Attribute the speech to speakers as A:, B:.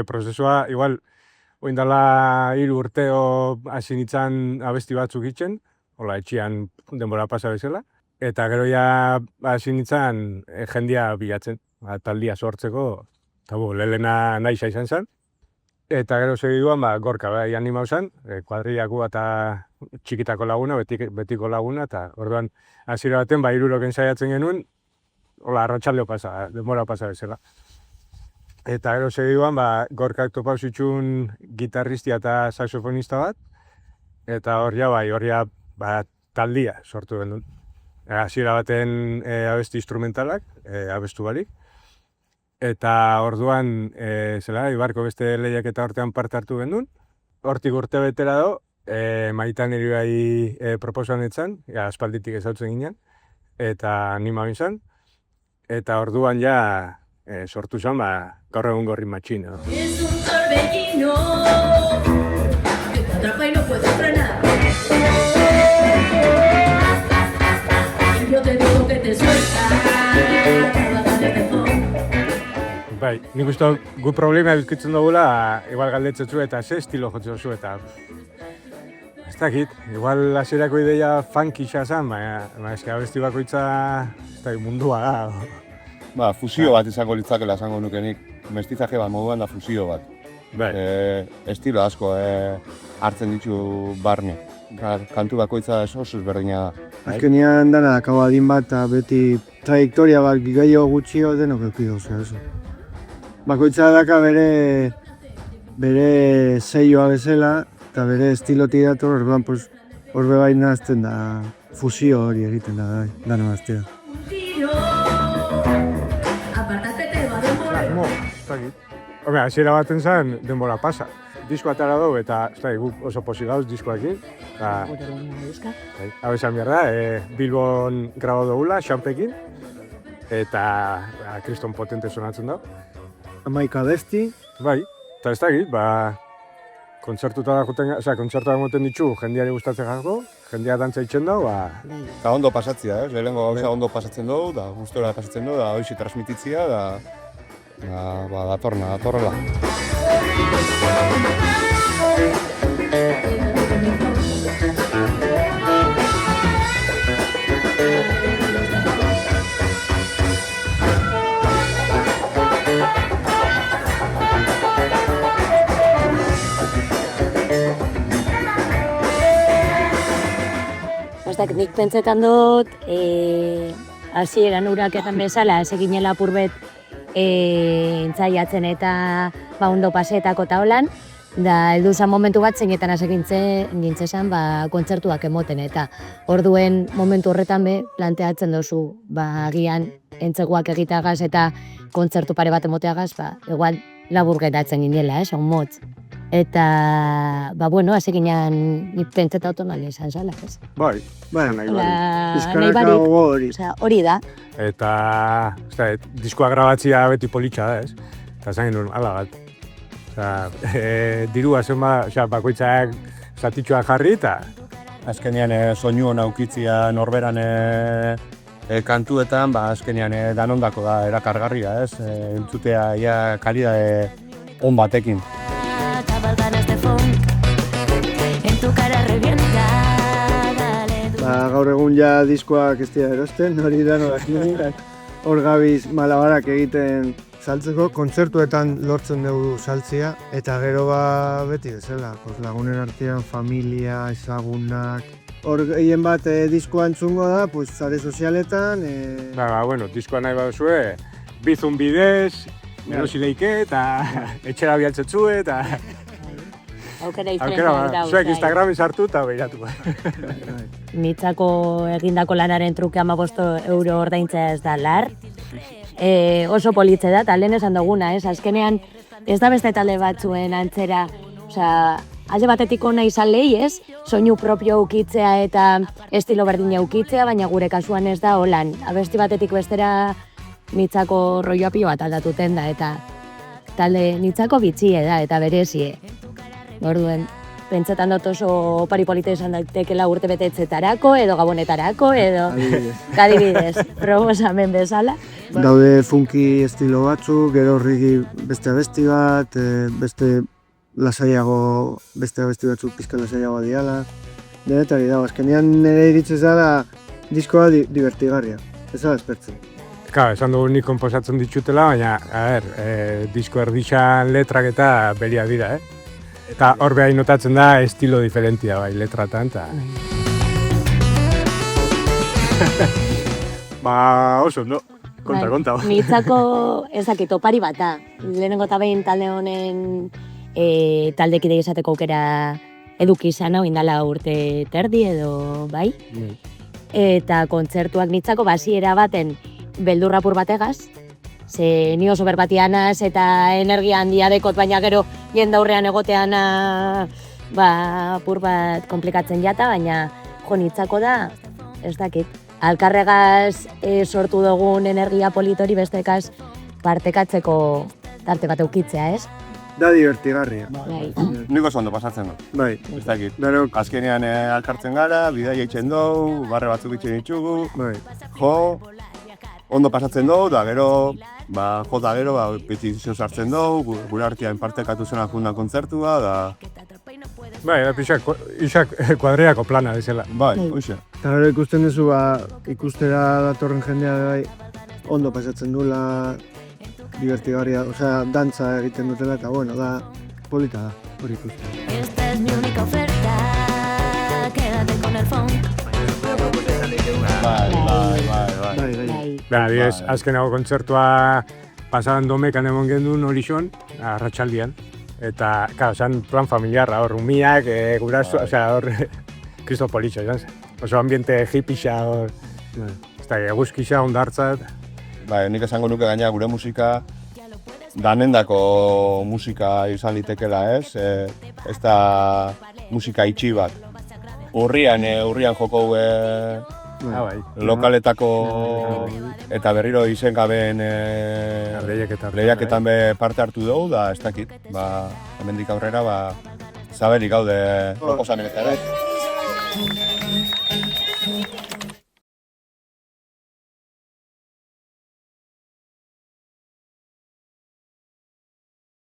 A: prozesua, igual, oindala 3 urteo hasi nintzen abesti batzuk itzen, hola, etxian denbora pasa bezala, eta gero ja hasi nintzen jendia bilatzen, taldia sortzeko, eta lehena naixa izan zen, eta gero segiduan, Gorka, animau zen, kuadriako eta txikitako laguna, betiko laguna, eta orduan hasiera baten, 3 saiatzen genuen, hola, arratsaldeo pasa, denbora pasa bezala. Eta gero segiduan, Gorkak topau zitxun gitarristia eta saxofonista bat, eta hor ja, taldia sortu genuen. Hasiera baten abesti instrumentalak, abestu barik, eta orduan, Ibarko beste lehiaketa hortean parte hartu genuen, hortik urte betera do, Maitan bai proposanetzen, aspalditik ezautzen ginen, eta animau izan, eta orduan ja sortu zen, gaur egun gorri matxin. Es un torbellino, que te atrapa y no puedes frenar. Yo te digo que te suelta, bai, nik uste gu problema bizkitzen dugula, igual galdetzetzu eta ze estilo jotzen zu eta ez dakit, igual hasierako ideia funky-xa zen, eske abesti bakoitza mundua da.
B: Fusio bat izango litzakela esango nukenik, mestizaje bat moduan da fusio bat. Estilo asko hartzen ditu barne. Kantu bakoitza oso ezberdina da.
C: Azkenean dana dakau adin bat eta beti trajektoria bat gehiago gutxio denok eukidu, oso. Bakoitza daka bere seioa bezala eta bere estilotik dator, orduan horbe baina azten da fusio hori egiten da, dano aztea.
A: Hombre, hasiera baten zen denbora pasa. Disko atara dugu eta guk oso pozik gauz diskoekin. Hau esan behar da, Bilbon grabo dugula, Xampekin, eta kriston potente sonatzen da.
C: Amaika abesti.
A: Bai, eta ez dakit, kontzertuta moten ditu jendeari gustatzen jago, jendea dantza itzen dago,
B: Eta ondo pasatzia, lehenengo gauza ondo pasatzen dugu, da gustora pasatzen dugu, da hoxi transmititzia, da datorrela.
D: Nik pentsetan dut, hasieran uraketan bezala, ez eginela apurbet entzaiatzen eta ondo pasetako eta holan, da heldu zen momentu bat zeinetan gintzezan kontzertuak emoten eta orduen momentu horretan planteatzen dozu, agian entzeguak egiteagaz eta kontzertu pare bat emoteagaz, igual labur geratzen ginela, on motz. Eta, hasi ginen nik pentseta autonale izan zala, ez?
A: Bai,
C: nahi barik.
D: Hori da.
A: Eta, diskoa grabatzia beti politxa da, ez? Eta zain nuen, ala bat. Dirua zen bakoitzak zatitxoa jarri eta...
B: Azkenean soinu hona ukitzia norberan kantuetan, azkenean danondako da erakargarria, ez? Entzutea kalidade on batekin.
C: Gaur egun ja diskoak ez dira erosten, hori da hor gabiz malabarak egiten saltzeko, kontzertuetan lortzen dugu saltzia, eta gero beti bezala, lagunen artean, familia, ezagunak. Hor gehien bat diskoa entzungo da, sare sozialetan.
A: Diskoa nahi baduzue, bizun bidez, erosi eta etxera bialtzetzue eta...
D: Aukera diferentzia da.
A: Zuek Instagramen sartu eta behiratu.
D: Nitzako egindako lanaren truke 15 euro ordaintzea ez da lar. Oso politze da, eta lehen esan duguna, ez? Azkenean ez da beste talde batzuen antzera, alde batetik ona izan lehi, ez? Soinu propio ukitzea eta estilo berdina ukitzea, baina gure kasuan ez da holan. Abesti batetik bestera Nitzako rolloa pilo bat aldatuten da, eta talde Nitzako bitxie da, eta berezie. Orduen, pentsetan dut oso opari polita izan daitekela urte betetzetarako, edo gabonetarako, edo adibidez, proposamen bezala.
C: Daude funky estilo batzuk, gero rigi beste abesti bat, beste lasaiago, beste abesti batzuk pizka lasaiago diala. Denetari dago, azkenean nire iritzez da diskoa divertigarria, ez da espertzen.
A: Claro, esan dugu nik konposatzen ditutela, baina, disko erdixan letrak eta beria dira, Eta hor behar notatzen da estilo diferentia bai letratan, eta... Ba, oso, no? Konta.
D: Nitzako ezakit opari bat da. Lehenengo eta behin talde honen taldekide izateko aukera eduki izan hau indala urte terdi edo bai. Eta kontzertuak nitzako basiera baten beldurrapur bategaz. Ze ni oso berbatianaz eta energia handia dekot, baina gero jendaurrean egoteana apur bat komplikatzen jata, baina nitzako da, ez dakit. Alkarregaz sortu dugun energia politori bestekaz partekatzeko tarte bat eukitzea, ez?
C: Da divertigarria.
D: Bai.
B: Nik oso ondo pasatzen dut.
C: Bai.
B: Ez dakit. Azkenean alkartzen gara, bidai eitzen dugu, barre batzuk itxen ditugu, jo, ondo pasatzen dugu, da gero, jota gero, beti sartzen dugu, gure artean partekatu zena jundan kontzertua, da...
A: Bai, da pixak kuadriako plana bezala.
B: Bai, hoxe.
C: Eta gero ikusten duzu, ikustera datorren jendea bai, ondo pasatzen duela, divertigarria, osea, dantza egiten dutela, eta bueno, da, polita da, hori ikusten.
E: Esta es mi única oferta, quédate con el funk.
C: Bai.
A: Adibidez, azkenago kontzertua pasadan domekan emon gendun horixon, arratsaldian. Eta, claro, zan plan familiarra, hor, umiak, guraso, osea, hor, kristo politxo, izan zen. Oso ambiente hippixa, hor, ez da, eguzkixa, ondartzat.
B: Bai, nik esango nuke gaina gure musika danendako musika izan litekela, ez? Ez da musika itxi bat. Urrian joko lokaletako eta berriro izen gabeen lehiaketan parte hartu dugu, da ez dakit. Hemendik aurrera, zaberik gaude proposamenetara.